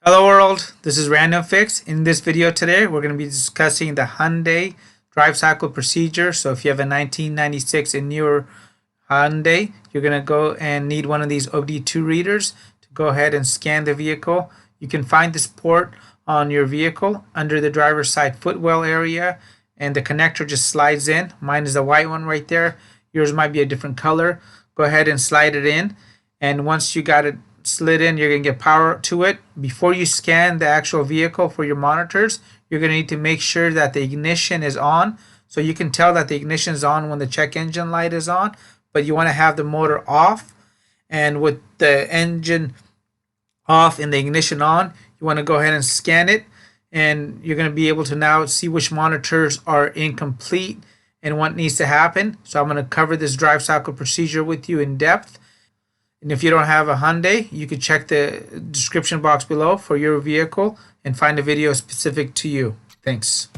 Hello world, this is Random Fix. In this video today, we're going to be discussing the Hyundai drive cycle procedure. So if you have a 1996 and newer Hyundai, you're going to go and need one of these OBD2 readers to go ahead and scan the vehicle. You can find this port on your vehicle under the driver's side footwell area, and the connector just slides in. Mine is the white one right there. Yours might be a different color. Go ahead and slide it in, and once you got it slid in, you're going to get power to it. Before you scan the actual vehicle for your monitors, you're going to need to make sure that the ignition is on. So you can tell that the ignition is on when the check engine light is on, but you want to have the motor off. And with the engine off and the ignition on, you want to go ahead and scan it, and you're going to be able to now see which monitors are incomplete and what needs to happen. So I'm going to cover this drive cycle procedure with you in depth. And if you don't have a Hyundai, you can check the description box below for your vehicle and find a video specific to you. Thanks.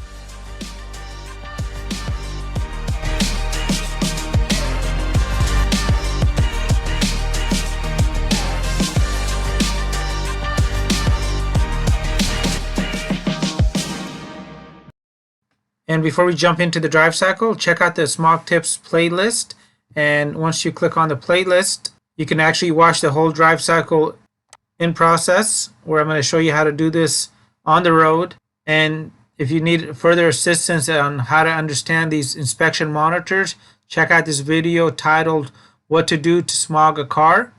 And before we jump into the drive cycle, check out the Smog Tips playlist. And once you click on the playlist, you can actually watch the whole drive cycle in process, where I'm going to show you how to do this on the road. And if you need further assistance on how to understand these inspection monitors, check out this video titled "What to Do to Smog a Car."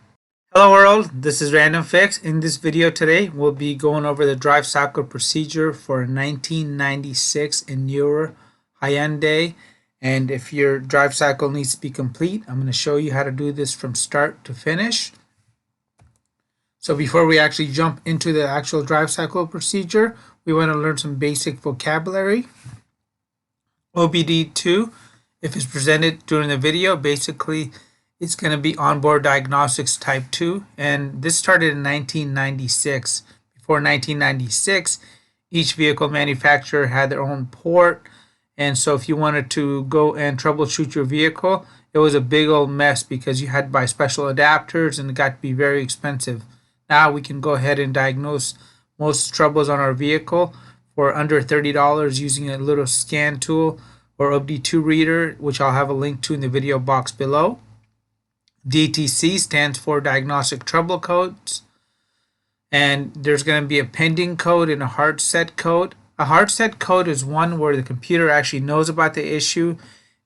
Hello world, this is Random Fix. In this video today, we'll be going over the drive cycle procedure for a 1996 and newer Hyundai. And if your drive cycle needs to be complete, I'm going to show you how to do this from start to finish. So before we actually jump into the actual drive cycle procedure, we want to learn some basic vocabulary. OBD2, if it's presented during the video, basically it's going to be onboard diagnostics type 2. And this started in 1996. Before 1996, each vehicle manufacturer had their own port. And so if you wanted to go and troubleshoot your vehicle, it was a big old mess because you had to buy special adapters and it got to be very expensive. Now we can go ahead and diagnose most troubles on our vehicle for under $30 using a little scan tool or OBD2 reader, which I'll have a link to in the video box below. DTC stands for Diagnostic Trouble Codes. And there's going to be a pending code and a hard set code. A hard set code is one where the computer actually knows about the issue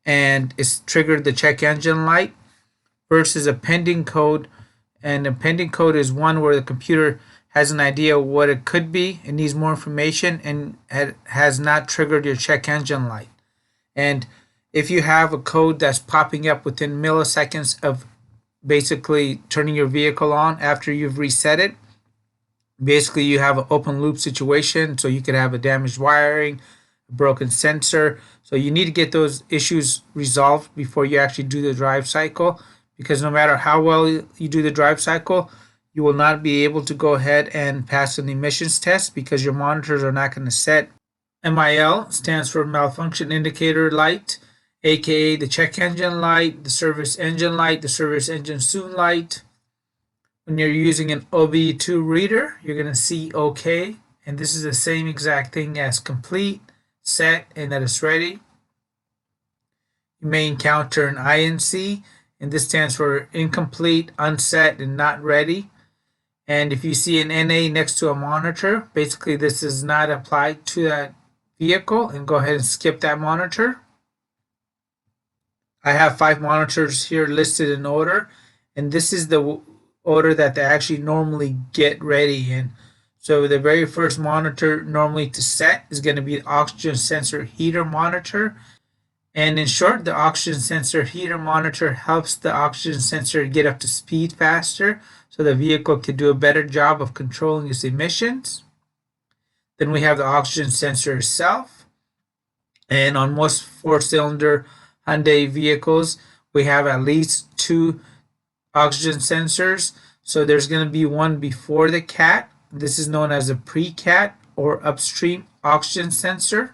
and it's triggered the check engine light, versus a pending code. And a pending code is one where the computer has an idea what it could be and needs more information and has not triggered your check engine light. And if you have a code that's popping up within milliseconds of basically turning your vehicle on after you've reset it, basically you have an open loop situation. So you could have a damaged wiring, a broken sensor. So you need to get those issues resolved before you actually do the drive cycle, because no matter how well you do the drive cycle, you will not be able to go ahead and pass an emissions test because your monitors are not going to set. MIL stands for malfunction indicator light, aka the check engine light, the service engine light, the service engine soon light. When you're using an OBD2 reader, you're going to see OK, and this is the same exact thing as complete, set, and that it's ready. You may encounter an INC, and this stands for incomplete, unset, and not ready. And if you see an NA next to a monitor, basically this is not applied to that vehicle, and go ahead and skip that monitor. I have 5 monitors here listed in order, and this is the order that they actually normally get ready in. So the very first monitor normally to set is going to be the oxygen sensor heater monitor. And in short, the oxygen sensor heater monitor helps the oxygen sensor get up to speed faster so the vehicle can do a better job of controlling its emissions. Then we have the oxygen sensor itself. And on most 4-cylinder Hyundai vehicles, we have at least 2 oxygen sensors. So there's going to be one before the CAT. This is known as a pre-CAT or upstream oxygen sensor.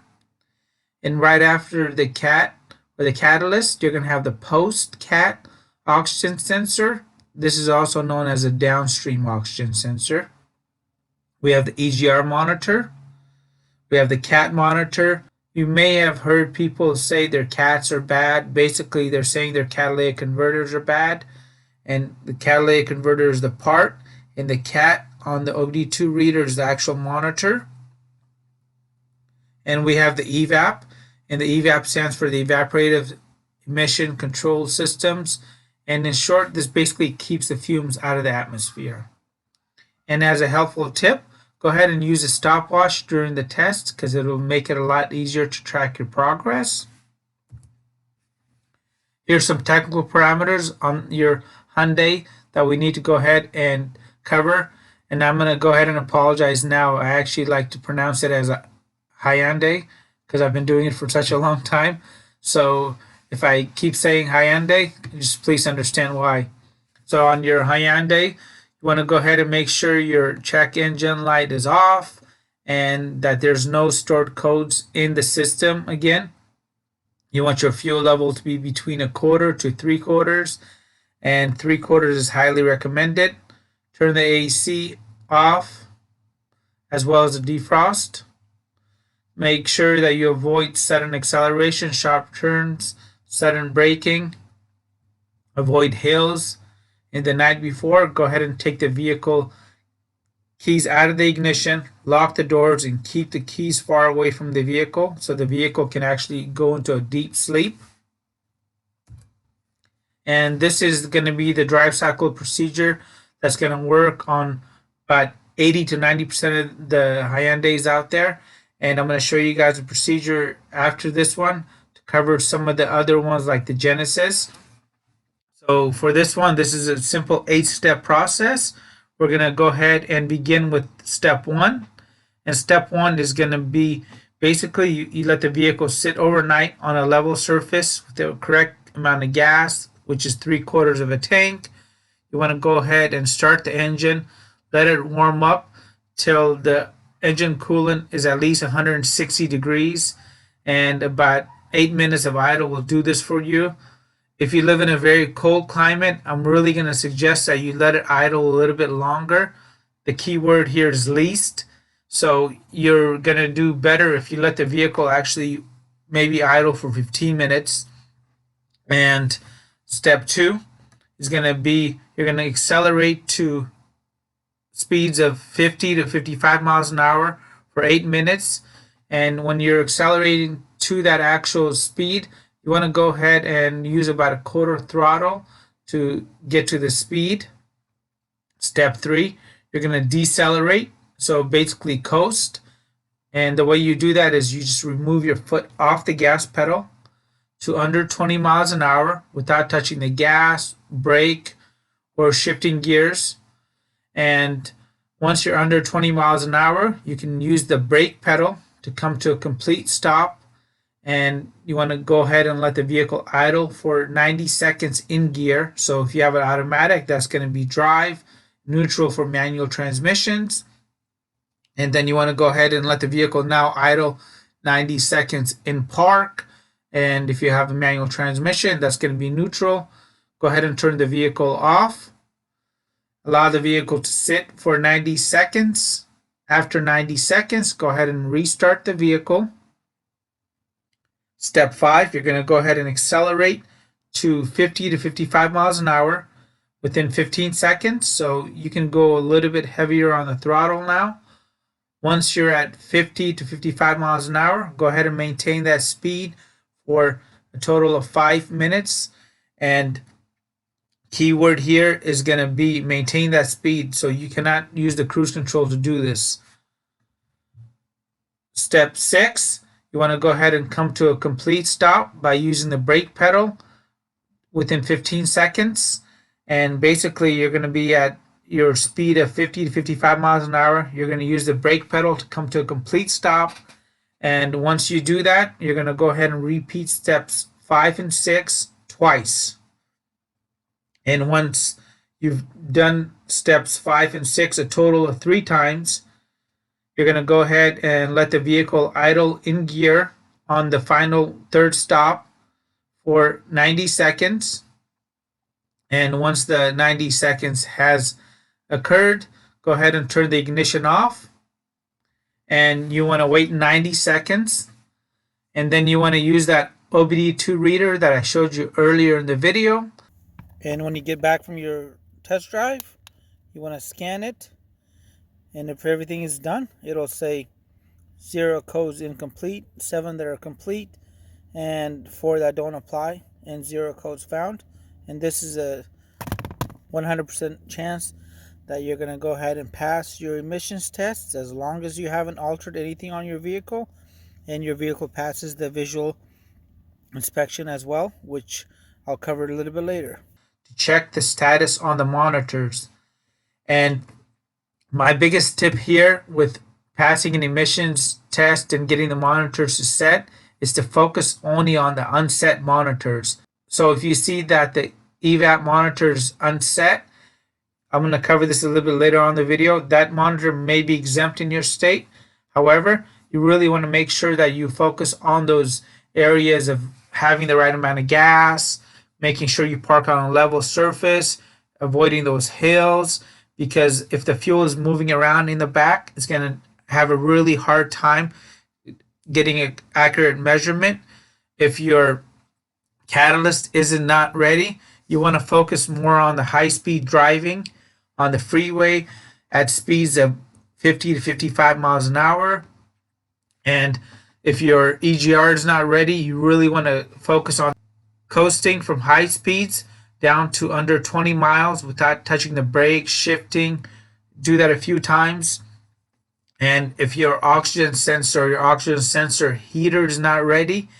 And right after the CAT or the catalyst, you're going to have the post-CAT oxygen sensor. This is also known as a downstream oxygen sensor. We have the EGR monitor. We have the CAT monitor. You may have heard people say their CATs are bad. Basically, they're saying their catalytic converters are bad. And the catalytic converter is the part, and the CAT on the OBD2 reader is the actual monitor. And we have the EVAP, and the EVAP stands for the Evaporative Emission Control Systems. And in short, this basically keeps the fumes out of the atmosphere. And as a helpful tip, go ahead and use a stopwatch during the test because it will make it a lot easier to track your progress. Here's some technical parameters on your Hyundai that we need to go ahead and cover. And I'm going to go ahead and apologize now. I actually like to pronounce it as a Hyundai because I've been doing it for such a long time. So if I keep saying Hyundai, just please understand why. So on your Hyundai, you want to go ahead and make sure your check engine light is off and that there's no stored codes in the system again. You want your fuel level to be between 1/4 to 3/4, and 3/4 is highly recommended. Turn the AC off as well as the defrost. Make sure that you avoid sudden acceleration, sharp turns, sudden braking. Avoid hills. In the night before, go ahead and take the vehicle keys out of the ignition, lock the doors, and keep the keys far away from the vehicle so the vehicle can actually go into a deep sleep. And this is going to be the drive cycle procedure that's going to work on about 80 to 90% of the Hyundais out there. And I'm going to show you guys a procedure after this one to cover some of the other ones like the Genesis. So for this one, this is a simple 8-step process. We're going to go ahead and begin with step 1. And step 1 is going to be basically you let the vehicle sit overnight on a level surface with the correct amount of gas, which is 3/4 of a tank. You want to go ahead and start the engine, let it warm up till the engine coolant is at least 160 degrees, and about 8 minutes of idle will do this for you. If you live in a very cold climate, I'm really going to suggest that you let it idle a little bit longer. The key word here is least. So you're going to do better if you let the vehicle actually maybe idle for 15 minutes. And step 2 is going to be you're going to accelerate to speeds of 50 to 55 miles an hour for 8 minutes. And when you're accelerating to that actual speed, you want to go ahead and use about 1/4 throttle to get to the speed. Step 3, you're going to decelerate, so basically coast. And the way you do that is you just remove your foot off the gas pedal to under 20 miles an hour without touching the gas, brake, or shifting gears. And once you're under 20 miles an hour, you can use the brake pedal to come to a complete stop. And you want to go ahead and let the vehicle idle for 90 seconds in gear. So if you have an automatic, that's going to be drive, neutral for manual transmissions. And then you want to go ahead and let the vehicle now idle 90 seconds in park. And if you have a manual transmission, that's going to be neutral. Go ahead and turn the vehicle off. Allow the vehicle to sit for 90 seconds. After 90 seconds, go ahead and restart the vehicle. Step 5, you're going to go ahead and accelerate to 50 to 55 miles an hour within 15 seconds. So you can go a little bit heavier on the throttle now. Once you're at 50 to 55 miles an hour, go ahead and maintain that speed for a total of 5 minutes. And keyword here is going to be maintain that speed. So you cannot use the cruise control to do this. Step 6, you want to go ahead and come to a complete stop by using the brake pedal within 15 seconds. And basically, you're going to be at your speed of 50 to 55 miles an hour. You're going to use the brake pedal to come to a complete stop. And once you do that, you're going to go ahead and repeat steps 5 and 6 twice. And once you've done steps 5 and 6 a total of 3 times, you're going to go ahead and let the vehicle idle in gear on the final 3rd stop for 90 seconds. And once the 90 seconds has occurred, go ahead and turn the ignition off. And you want to wait 90 seconds. And then you want to use that OBD2 reader that I showed you earlier in the video. And when you get back from your test drive, you want to scan it. And if everything is done, it'll say 0 codes incomplete, 7 that are complete, and 4 that don't apply, and 0 codes found. And this is a 100% chance that you're going to go ahead and pass your emissions tests as long as you haven't altered anything on your vehicle and your vehicle passes the visual inspection as well, which I'll cover a little bit later. To check the status on the monitors. And my biggest tip here with passing an emissions test and getting the monitors to set is to focus only on the unset monitors. So if you see that the EVAP monitor is unset, I'm going to cover this a little bit later on in the video. That monitor may be exempt in your state. However, you really want to make sure that you focus on those areas of having the right amount of gas, making sure you park on a level surface, avoiding those hills, because if the fuel is moving around in the back, it's going to have a really hard time getting an accurate measurement. If your catalyst isn't not ready, you want to focus more on the high-speed driving on the freeway at speeds of 50 to 55 miles an hour. And if your EGR is not ready, you really want to focus on coasting from high speeds down to under 20 miles without touching the brakes, shifting. Do that a few times. And if your oxygen sensor heater is not ready,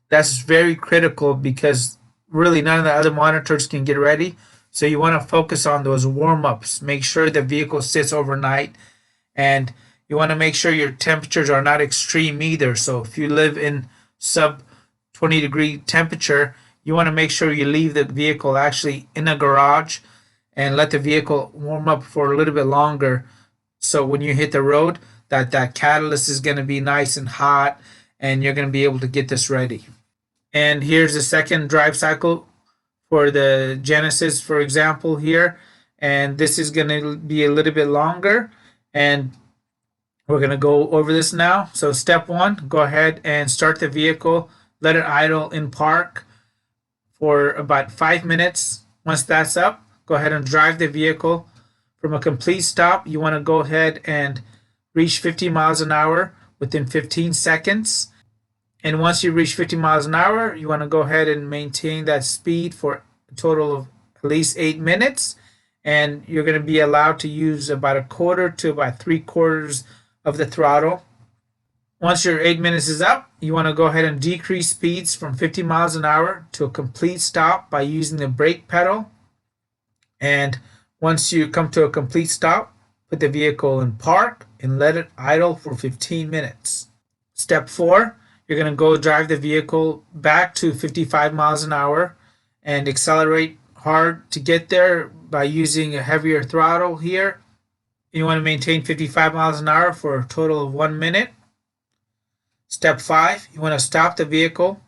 that's very critical because really none of the other monitors can get ready. So you want to focus on those warm-ups. Make sure the vehicle sits overnight, and you want to make sure your temperatures are not extreme either. So if you live in sub 20 degree temperature, you want to make sure you leave the vehicle actually in a garage and let the vehicle warm up for a little bit longer. So when you hit the road, that catalyst is going to be nice and hot, and you're going to be able to get this ready. And here's the second drive cycle for the Genesis, for example, here. And this is going to be a little bit longer. And we're going to go over this now. So step 1, go ahead and start the vehicle. Let it idle in park for about 5 minutes. Once that's up, go ahead and drive the vehicle. From a complete stop, you want to go ahead and reach 50 miles an hour within 15 seconds. And once you reach 50 miles an hour, you want to go ahead and maintain that speed for a total of at least 8 minutes. And you're going to be allowed to use about a quarter to about 3/4 of the throttle. Once your 8 minutes is up, you want to go ahead and decrease speeds from 50 miles an hour to a complete stop by using the brake pedal. And once you come to a complete stop, put the vehicle in park and let it idle for 15 minutes. Step 4, you're going to go drive the vehicle back to 55 miles an hour and accelerate hard to get there by using a heavier throttle here. You want to maintain 55 miles an hour for a total of 1 minute. Step 5, you want to stop the vehicle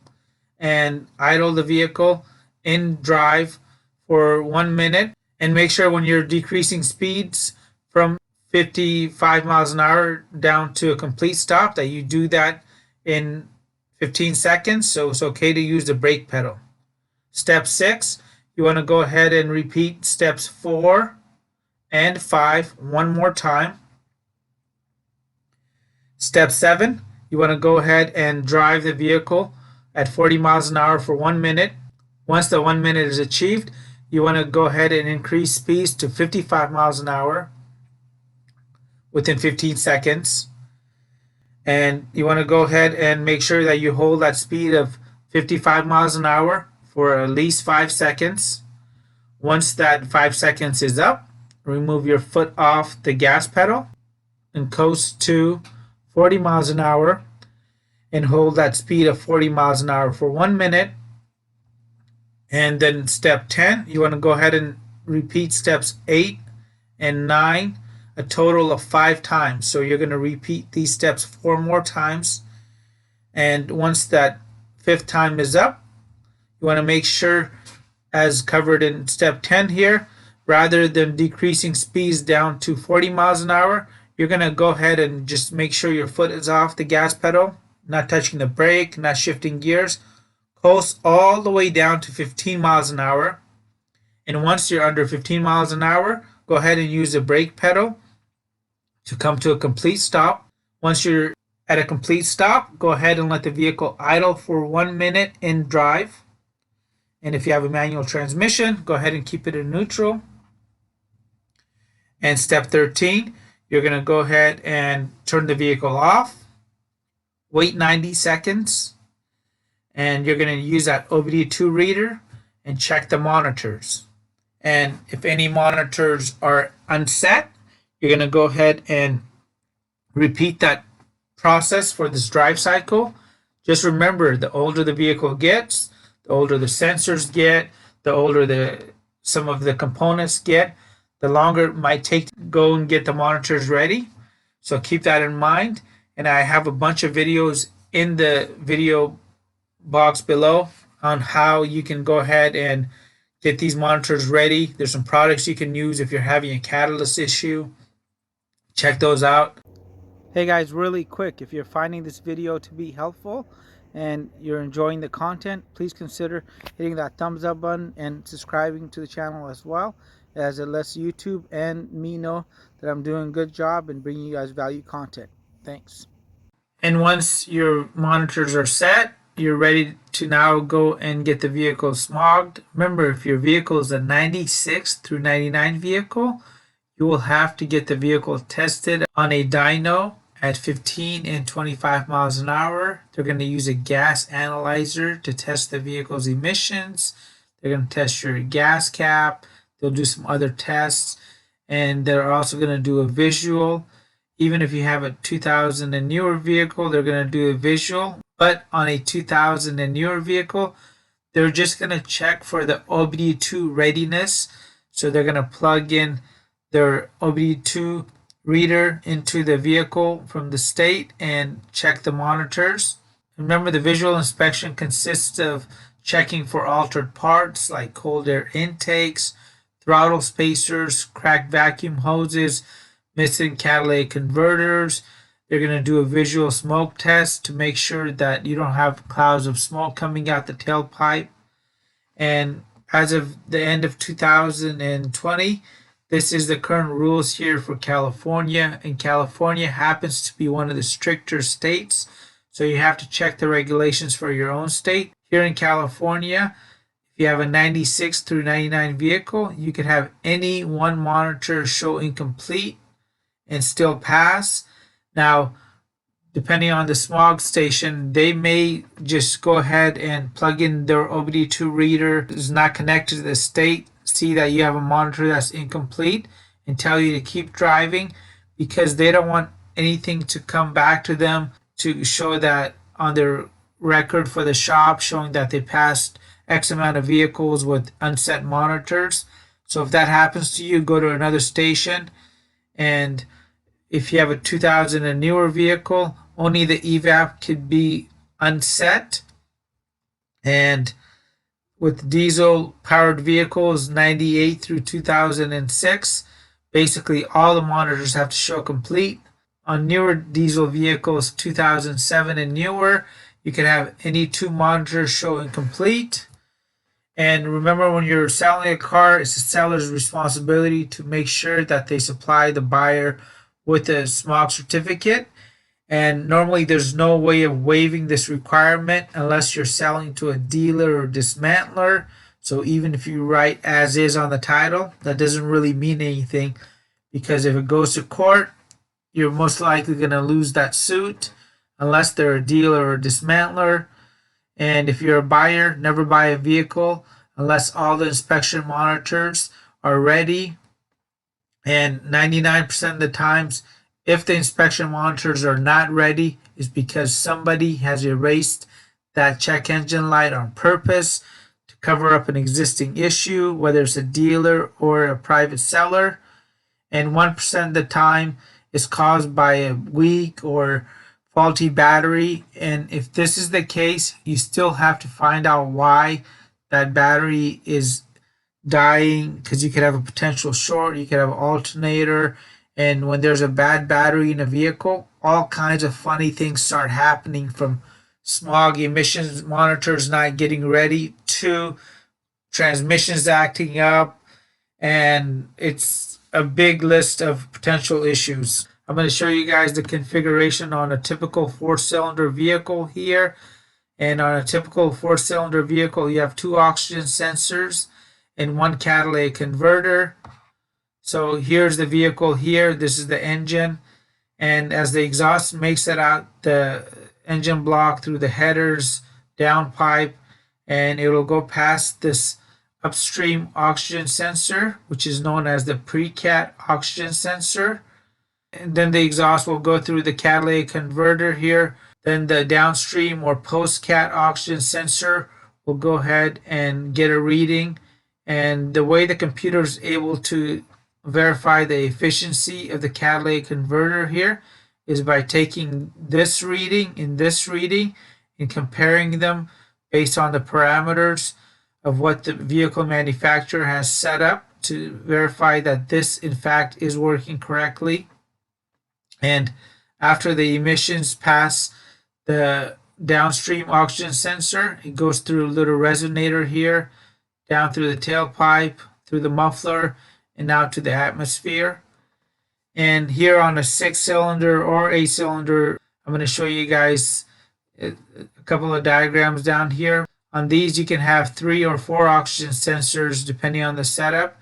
and idle the vehicle in drive for 1 minute. And make sure when you're decreasing speeds from 55 miles an hour down to a complete stop that you do that in 15 seconds. So it's okay to use the brake pedal. Step 6, you want to go ahead and repeat steps 4 and 5 one more time. Step 7, you want to go ahead and drive the vehicle at 40 miles an hour for 1 minute. Once the 1 minute is achieved, you want to go ahead and increase speeds to 55 miles an hour within 15 seconds. And you want to go ahead and make sure that you hold that speed of 55 miles an hour for at least 5 seconds. Once that 5 seconds is up, remove your foot off the gas pedal and coast to 40 miles an hour and hold that speed of 40 miles an hour for 1 minute. And then step 10, you want to go ahead and repeat steps 8 and 9 a total of 5 times. So you're going to repeat these steps 4 more times. And once that 5th time is up, you want to make sure, as covered in step 10 here, rather than decreasing speeds down to 40 miles an hour, you're going to go ahead and just make sure your foot is off the gas pedal, not touching the brake, not shifting gears. Coast all the way down to 15 miles an hour. And once you're under 15 miles an hour, go ahead and use the brake pedal to come to a complete stop. Once you're at a complete stop, go ahead and let the vehicle idle for 1 minute in drive. And if you have a manual transmission, go ahead and keep it in neutral. And step 13, you're going to go ahead and turn the vehicle off. Wait 90 seconds. And you're going to use that OBD2 reader and check the monitors. And if any monitors are unset, you're going to go ahead and repeat that process for this drive cycle. Just remember, the older the vehicle gets, the older the sensors get, the older some of the components get, the longer it might take to go and get the monitors ready. So keep that in mind. And I have a bunch of videos in the video box below on how you can go ahead and get these monitors ready. There's some products you can use if you're having a catalyst issue. Check those out. Hey guys, really quick, if you're finding this video to be helpful and you're enjoying the content, please consider hitting that thumbs up button and subscribing to the channel as well, as it lets YouTube and me know that I'm doing a good job and bringing you guys value content. Thanks. And once your monitors are set, you're ready to now go and get the vehicle smogged. Remember, if your vehicle is a 96 through 99 vehicle, you will have to get the vehicle tested on a dyno at 15 and 25 miles an hour. They're going to use a gas analyzer to test the vehicle's emissions. They're going to test your gas cap. They'll do some other tests, and they're also going to do a visual. Even if you have a 2000 and newer vehicle, they're going to do a visual. But on a 2000 and newer vehicle, they're just going to check for the OBD2 readiness. So they're going to plug in their OBD2 reader into the vehicle from the state and check the monitors. Remember, the visual inspection consists of checking for altered parts like cold air intakes, throttle spacers, cracked vacuum hoses, missing catalytic converters. They're going to do a visual smoke test to make sure that you don't have clouds of smoke coming out the tailpipe. And as of the end of 2020, this is the current rules here for California, and California happens to be one of the stricter states, so you have to check the regulations for your own state. Here in California, if you have a 96 through 99 vehicle, you can have any one monitor show incomplete and still pass. Now, depending on the smog station, they may just go ahead and plug in their OBD2 reader is not connected to the state, see that you have a monitor that's incomplete, and tell you to keep driving, because they don't want anything to come back to them to show that on their record for the shop showing that they passed X amount of vehicles with unset monitors. So if that happens to you, go to another station. And if you have a 2000 and newer vehicle, only the EVAP could be unset. And with diesel powered vehicles 98 through 2006, basically all the monitors have to show complete. On newer diesel vehicles 2007 and newer, you can have any two monitors show incomplete. And remember, when you're selling a car, it's the seller's responsibility to make sure that they supply the buyer with a smog certificate. And normally there's no way of waiving this requirement unless you're selling to a dealer or dismantler. So even if you write as is on the title, that doesn't really mean anything, because if it goes to court, you're most likely going to lose that suit unless they're a dealer or a dismantler. And if you're a buyer, never buy a vehicle unless all the inspection monitors are ready. And 99% of the times, if the inspection monitors are not ready, is because somebody has erased that check engine light on purpose to cover up an existing issue, whether it's a dealer or a private seller. And 1% of the time is caused by a weak or faulty battery. And if this is the case, you still have to find out why that battery is dying because you could have a potential short, you could have an alternator, and when there's a bad battery in a vehicle, all kinds of funny things start happening, from smog emissions monitors not getting ready to transmissions acting up, and it's a big list of potential issues. I'm going to show you guys the configuration on a typical four-cylinder vehicle here. And on a typical four-cylinder vehicle, you have two oxygen sensors and one catalytic converter. So here's the vehicle here. This is the engine. And as the exhaust makes it out the engine block through the headers, downpipe, and it will go past this upstream oxygen sensor, which is known as the pre-CAT oxygen sensor. And then the exhaust will go through the catalytic converter here. Then the downstream or post-CAT oxygen sensor will go ahead and get a reading. And the way the computer is able to verify the efficiency of the catalytic converter here is by taking this reading and comparing them based on the parameters of what the vehicle manufacturer has set up to verify that this in fact is working correctly. And after the emissions pass the downstream oxygen sensor, it goes through a little resonator here, down through the tailpipe, through the muffler, and out to the atmosphere. And here on a 6-cylinder or 8-cylinder, I'm going to show you guys a couple of diagrams down here. On these, you can have 3 or 4 oxygen sensors depending on the setup,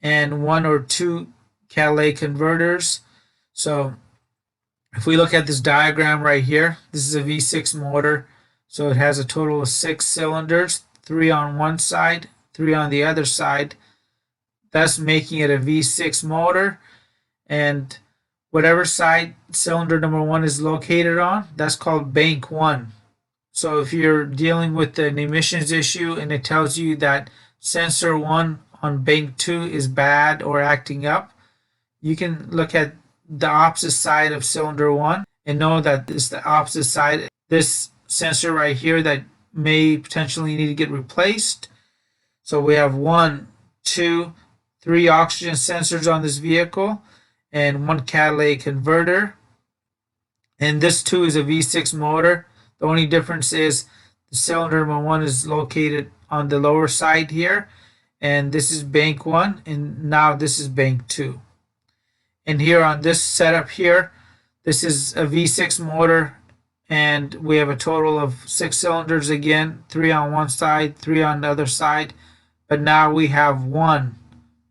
and 1 or 2 catalytic converters. So if we look at this diagram right here, this is a V6 motor. So it has a total of 6 cylinders, 3 on one side, 3 on the other side, thus making it a V6 motor. And whatever side cylinder number 1 is located on, that's called bank 1. So if you're dealing with an emissions issue and it tells you that sensor 1 on bank 2 is bad or acting up, you can look at the opposite side of cylinder 1 and know that it's the opposite side, this sensor right here, that may potentially need to get replaced. So we have 1, 2, 3 oxygen sensors on this vehicle and 1 catalytic converter. And this too is a V6 motor. The only difference is the cylinder number 1 is located on the lower side here, and this is bank 1, and now this is bank 2. And here on this setup here, this is a V6 motor, and we have a total of 6 cylinders again, 3 on one side, 3 on the other side. But now we have 1,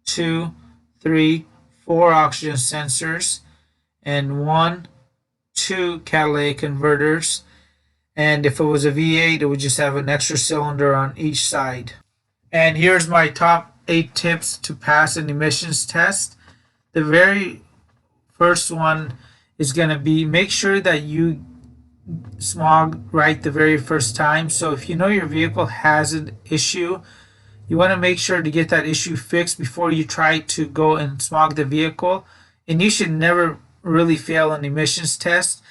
2, 3, 4 oxygen sensors and 1, 2 catalytic converters. And if it was a V8, it would just have an extra cylinder on each side. And here's my top 8 tips to pass an emissions test. The very first one is going to be, make sure that you smog right the very first time. So if you know your vehicle has an issue, you want to make sure to get that issue fixed before you try to go and smog the vehicle. And you should never really fail an emissions test,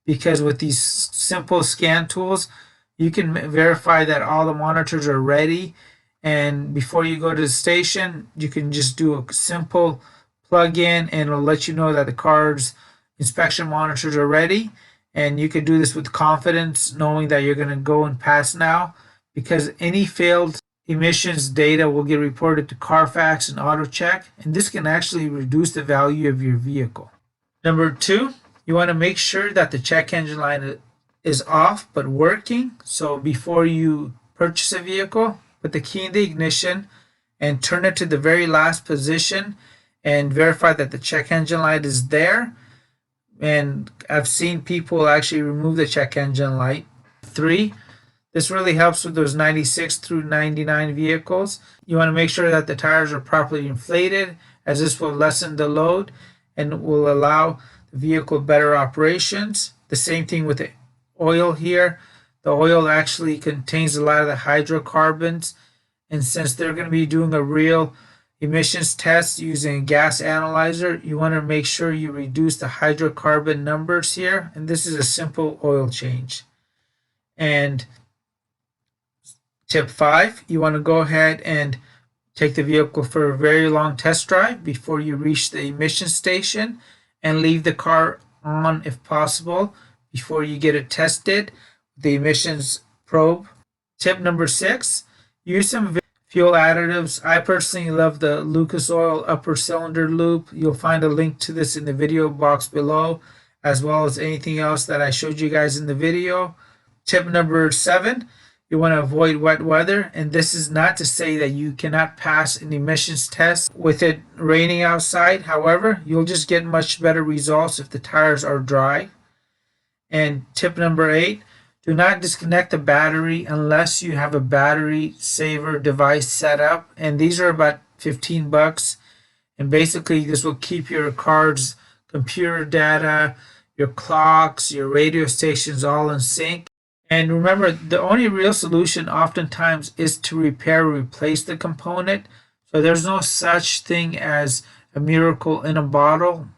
because with these simple scan tools, you can verify that all the monitors are ready. And before you go to the station, you can just do a simple plug-in and it'll let you know that the car's inspection monitors are ready. And you can do this with confidence, knowing that you're going to go and pass now, because any failed emissions data will get reported to Carfax and AutoCheck, and this can actually reduce the value of your vehicle. Number 2, you want to make sure that the check engine light is off but working. So before you purchase a vehicle, put the key in the ignition and turn it to the very last position and verify that the check engine light is there. And I've seen people actually remove the check engine light. 3, this really helps with those 96 through 99 vehicles. You want to make sure that the tires are properly inflated, as this will lessen the load and will allow the vehicle better operations. The same thing with the oil here. The oil actually contains a lot of the hydrocarbons, and since they're going to be doing a real emissions test using a gas analyzer, you want to make sure you reduce the hydrocarbon numbers here, and this is a simple oil change. And tip 5, you want to go ahead and take the vehicle for a very long test drive before you reach the emission station, and leave the car on if possible before you get it tested with the emissions probe. Tip number 6, use some fuel additives. I personally love the Lucas Oil upper cylinder loop. You'll find a link to this in the video box below, as well as anything else that I showed you guys in the video. Tip number 7, you want to avoid wet weather, and this is not to say that you cannot pass an emissions test with it raining outside. However, you'll just get much better results if the tires are dry. And tip number 8, do not disconnect the battery unless you have a battery saver device set up, and these are about $15. And basically this will keep your car's computer data, your clocks, your radio stations all in sync. And remember, the only real solution oftentimes is to repair or replace the component. So there's no such thing as a miracle in a bottle.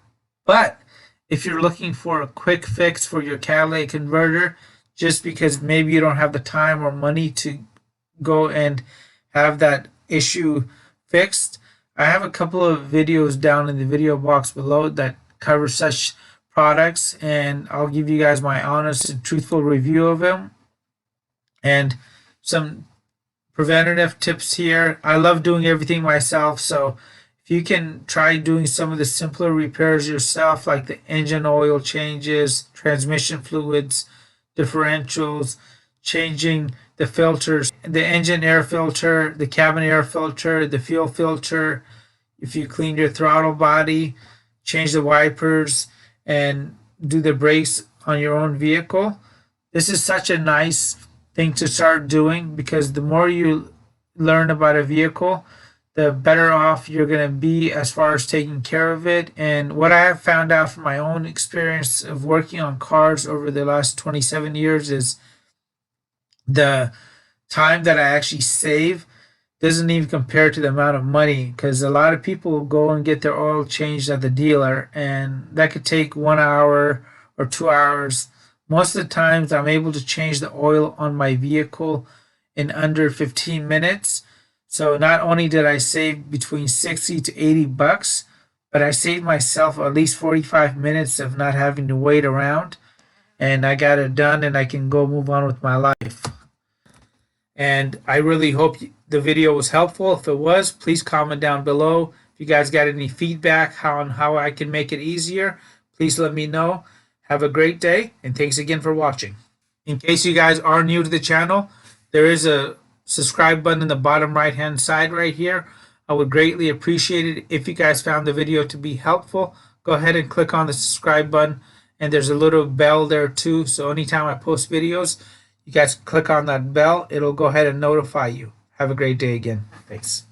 But if you're looking for a quick fix for your catalytic converter, just because maybe you don't have the time or money to go and have that issue fixed, I have a couple of videos down in the video box below that cover such products, and I'll give you guys my honest and truthful review of them and some preventative tips here. I love doing everything myself, so if you can try doing some of the simpler repairs yourself, like the engine oil changes, transmission fluids, differentials, changing the filters, the engine air filter, the cabin air filter, the fuel filter, if you clean your throttle body, change the wipers, and do the brakes on your own vehicle. This is such a nice thing to start doing, because the more you learn about a vehicle, the better off you're going to be as far as taking care of it. And what I have found out from my own experience of working on cars over the last 27 years is the time that I actually save doesn't even compare to the amount of money, because a lot of people will go and get their oil changed at the dealer, and that could take 1 hour or 2 hours. Most of the times I'm able to change the oil on my vehicle in under 15 minutes. So not only did I save between 60 to 80 bucks, but I saved myself at least 45 minutes of not having to wait around, and I got it done and I can go move on with my life. And I really hope the video was helpful. If it was, please comment down below. If you guys got any feedback on how I can make it easier, please let me know. Have a great day, and thanks again for watching. In case you guys are new to the channel, there is a subscribe button in the bottom right hand side right here. I would greatly appreciate it if you guys found the video to be helpful. Go ahead and click on the subscribe button, and there's a little bell there too, so anytime I post videos, you guys click on that bell, it'll go ahead and notify you. Have a great day again. Thanks.